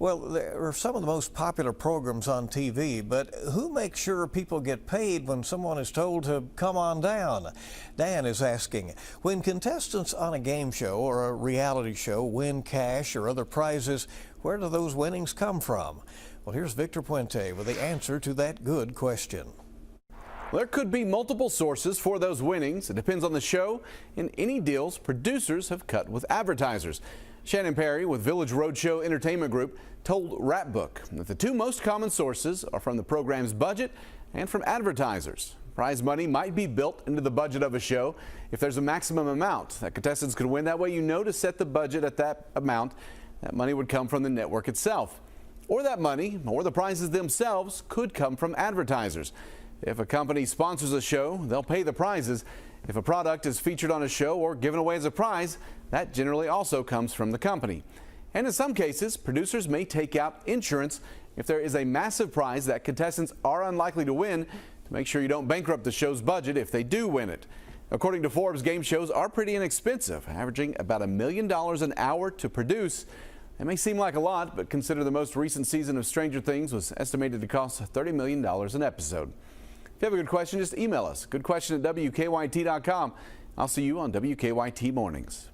Well, there are some of the most popular programs on TV, but who makes sure people get paid when someone is told to come on down? Dan is asking, when contestants on a game show or a reality show win cash or other prizes, where do those winnings come from? Well, here's Victor Puente with the answer to that good question. There could be multiple sources for those winnings. It depends on the show and any deals producers have cut with advertisers. Shannon Perry with Village Roadshow Entertainment Group told Rapbook that the two most common sources are from the program's budget and from advertisers. Prize money might be built into the budget of a show if there's a maximum amount that contestants could win. That way you know to set the budget at that amount. That money would come from the network itself. Or that money, or the prizes themselves, could come from advertisers. If a company sponsors a show, they'll pay the prizes. If a product is featured on a show or given away as a prize, that generally also comes from the company. And in some cases, producers may take out insurance if there is a massive prize that contestants are unlikely to win, to make sure you don't bankrupt the show's budget if they do win it. According to Forbes, game shows are pretty inexpensive, averaging about $1 million an hour to produce. It may seem like a lot, but consider the most recent season of Stranger Things was estimated to cost $30 million an episode. If you have a good question, just email us. Goodquestion@WKYT.com. I'll see you on WKYT Mornings.